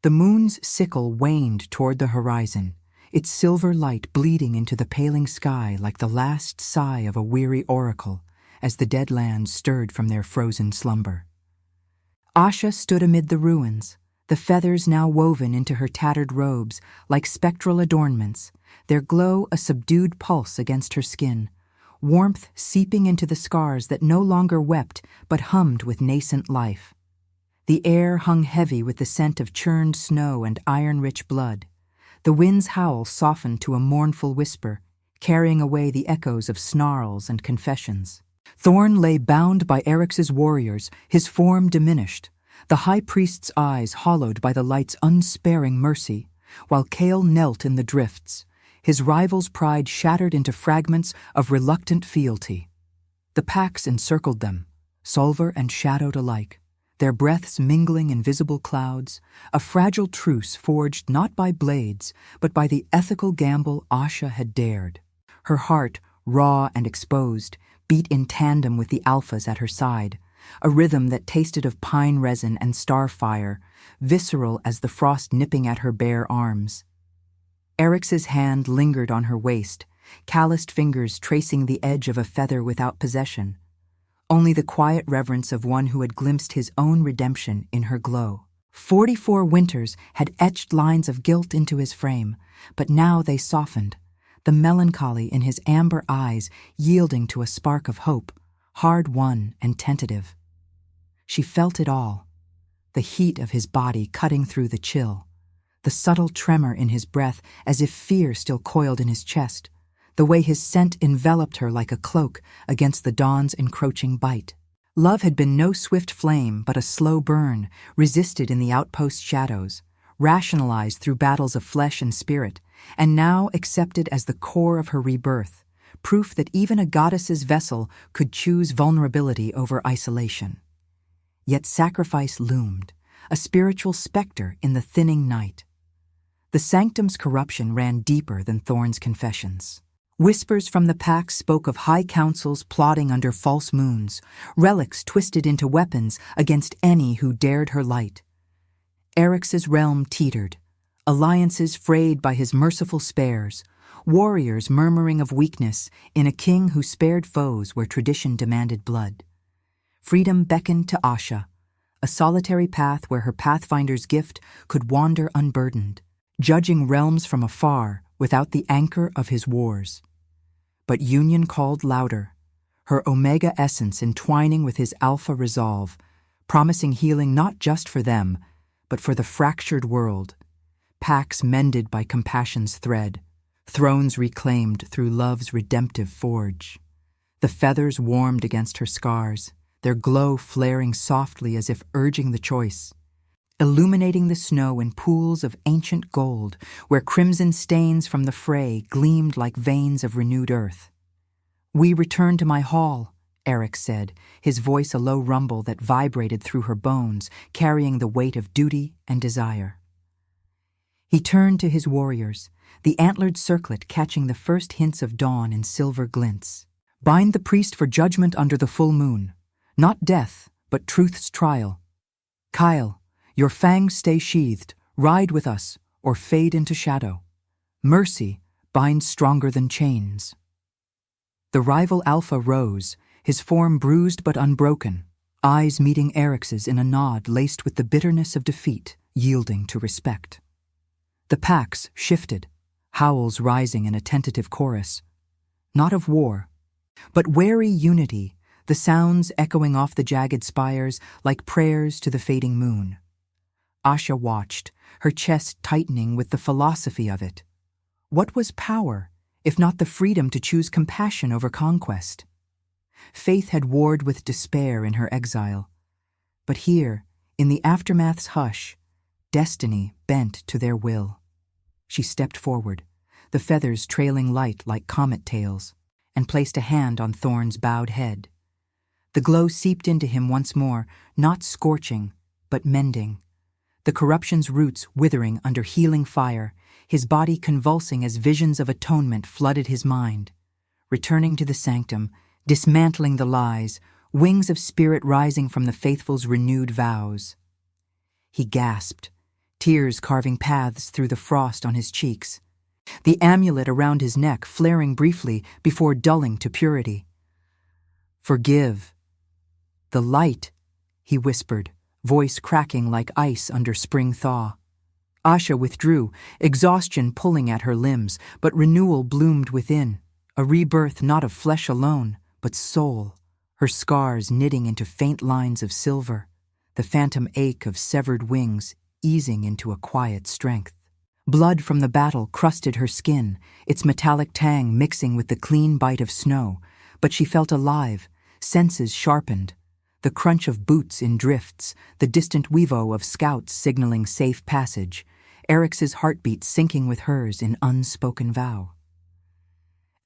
The moon's sickle waned toward the horizon, its silver light bleeding into the paling sky like the last sigh of a weary oracle as the dead lands stirred from their frozen slumber. Asha stood amid the ruins, the feathers now woven into her tattered robes like spectral adornments, their glow a subdued pulse against her skin, warmth seeping into the scars that no longer wept but hummed with nascent life. The air hung heavy with the scent of churned snow and iron-rich blood. The wind's howl softened to a mournful whisper, carrying away the echoes of snarls and confessions. Thorn lay bound by Eryx's warriors, his form diminished, the high priest's eyes hollowed by the light's unsparing mercy, while Kale knelt in the drifts, his rival's pride shattered into fragments of reluctant fealty. The packs encircled them, solver and shadowed alike, their breaths mingling in visible clouds, a fragile truce forged not by blades, but by the ethical gamble Asha had dared. Her heart, raw and exposed, beat in tandem with the alphas at her side, a rhythm that tasted of pine resin and starfire, visceral as the frost nipping at her bare arms. Eryx's hand lingered on her waist, calloused fingers tracing the edge of a feather without possession. Only the quiet reverence of one who had glimpsed his own redemption in her glow. 44 winters had etched lines of guilt into his frame, but now they softened, the melancholy in his amber eyes yielding to a spark of hope, hard-won and tentative. She felt it all, the heat of his body cutting through the chill, the subtle tremor in his breath as if fear still coiled in his chest, the way his scent enveloped her like a cloak against the dawn's encroaching bite. Love had been no swift flame but a slow burn, resisted in the outpost shadows, rationalized through battles of flesh and spirit, and now accepted as the core of her rebirth, proof that even a goddess's vessel could choose vulnerability over isolation. Yet sacrifice loomed, a spiritual specter in the thinning night. The sanctum's corruption ran deeper than Thorn's confessions. Whispers from the pack spoke of high councils plotting under false moons, relics twisted into weapons against any who dared her light. Eryx's realm teetered, alliances frayed by his merciful spares, warriors murmuring of weakness in a king who spared foes where tradition demanded blood. Freedom beckoned to Asha, a solitary path where her Pathfinder's gift could wander unburdened, judging realms from afar without the anchor of his wars. But Union called louder, her Omega essence entwining with his Alpha resolve, promising healing not just for them, but for the fractured world, packs mended by compassion's thread, thrones reclaimed through love's redemptive forge. The feathers warmed against her scars, their glow flaring softly as if urging the choice, illuminating the snow in pools of ancient gold where crimson stains from the fray gleamed like veins of renewed earth. "We return to my hall," Eryx said, his voice a low rumble that vibrated through her bones, carrying the weight of duty and desire. He turned to his warriors, the antlered circlet catching the first hints of dawn in silver glints. "Bind the priest for judgment under the full moon, not death, but truth's trial. Kyle, your fangs stay sheathed, ride with us, or fade into shadow. Mercy binds stronger than chains." The rival Alpha rose, his form bruised but unbroken, eyes meeting Eryx's in a nod laced with the bitterness of defeat, yielding to respect. The packs shifted, howls rising in a tentative chorus. Not of war, but wary unity, the sounds echoing off the jagged spires like prayers to the fading moon. Asha watched, her chest tightening with the philosophy of it. What was power, if not the freedom to choose compassion over conquest? Faith had warred with despair in her exile. But here, in the aftermath's hush, destiny bent to their will. She stepped forward, the feathers trailing light like comet tails, and placed a hand on Thorn's bowed head. The glow seeped into him once more, not scorching, but mending. The corruption's roots withering under healing fire, his body convulsing as visions of atonement flooded his mind. Returning to the sanctum, dismantling the lies, wings of spirit rising from the faithful's renewed vows. He gasped, tears carving paths through the frost on his cheeks, the amulet around his neck flaring briefly before dulling to purity. "Forgive." "The light," he whispered, voice cracking like ice under spring thaw. Asha withdrew, exhaustion pulling at her limbs, but renewal bloomed within, a rebirth not of flesh alone, but soul, her scars knitting into faint lines of silver, the phantom ache of severed wings easing into a quiet strength. Blood from the battle crusted her skin, its metallic tang mixing with the clean bite of snow, but she felt alive, senses sharpened. The crunch of boots in drifts, the distant weevo of scouts signaling safe passage, Eryx's heartbeat syncing with hers in unspoken vow.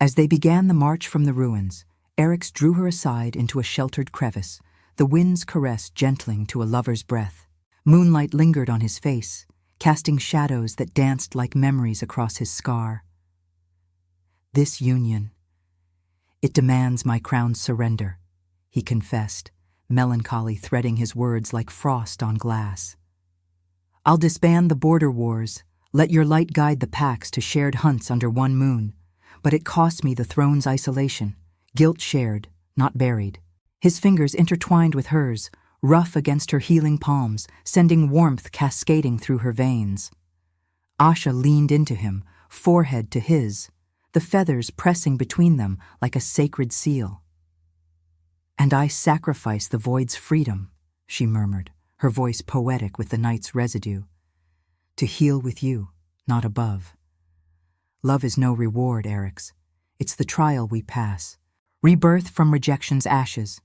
As they began the march from the ruins, Eryx drew her aside into a sheltered crevice, the wind's caress gentling to a lover's breath. Moonlight lingered on his face, casting shadows that danced like memories across his scar. "This union, it demands my crown's surrender," he confessed, melancholy threading his words like frost on glass. "I'll disband the border wars, let your light guide the packs to shared hunts under one moon, but it costs me the throne's isolation, guilt shared, not buried." His fingers intertwined with hers, rough against her healing palms, sending warmth cascading through her veins. Asha leaned into him, forehead to his, the feathers pressing between them like a sacred seal. "And I sacrifice the void's freedom," she murmured, her voice poetic with the night's residue, "to heal with you, not above. Love is no reward, Eryx. It's the trial we pass, rebirth from rejection's ashes."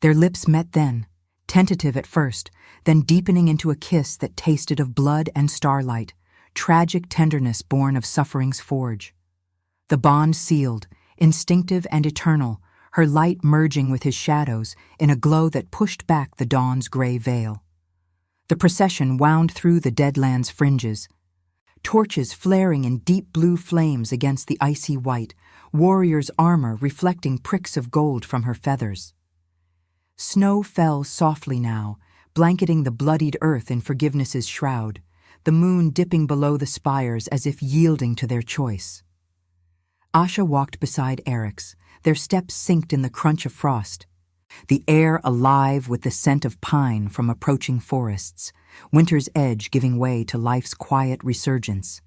Their lips met then, tentative at first, then deepening into a kiss that tasted of blood and starlight, tragic tenderness born of suffering's forge. The bond sealed, instinctive and eternal, her light merging with his shadows in a glow that pushed back the dawn's gray veil. The procession wound through the dead land's fringes, torches flaring in deep blue flames against the icy white, warrior's armor reflecting pricks of gold from her feathers. Snow fell softly now, blanketing the bloodied earth in forgiveness's shroud, the moon dipping below the spires as if yielding to their choice. Asha walked beside Eric's, their steps synced in the crunch of frost, the air alive with the scent of pine from approaching forests, winter's edge giving way to life's quiet resurgence.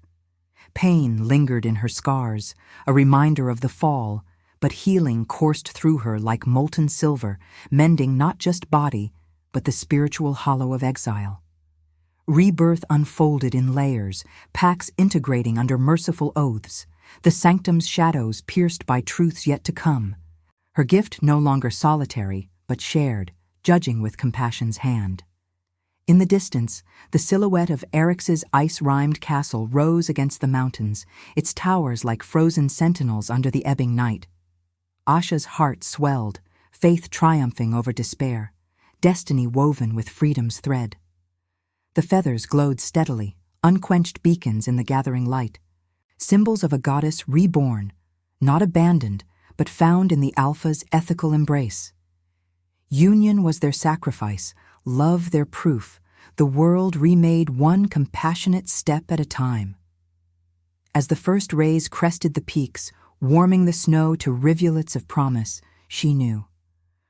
Pain lingered in her scars, a reminder of the fall, but healing coursed through her like molten silver, mending not just body, but the spiritual hollow of exile. Rebirth unfolded in layers, pacts integrating under merciful oaths, the sanctum's shadows pierced by truths yet to come. Her gift no longer solitary, but shared, judging with compassion's hand. In the distance, the silhouette of Eric's ice-rimed castle rose against the mountains, its towers like frozen sentinels under the ebbing night. Asha's heart swelled, faith triumphing over despair, destiny woven with freedom's thread. The feathers glowed steadily, unquenched beacons in the gathering light, symbols of a goddess reborn, not abandoned, but found in the Alpha's ethical embrace. Union was their sacrifice, love their proof, the world remade one compassionate step at a time. As the first rays crested the peaks, warming the snow to rivulets of promise, she knew.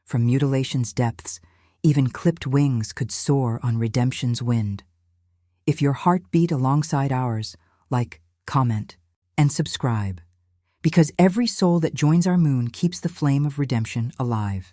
From mutilation's depths, even clipped wings could soar on redemption's wind. If your heart beat alongside ours, like, comment, and subscribe, because every soul that joins our moon keeps the flame of redemption alive.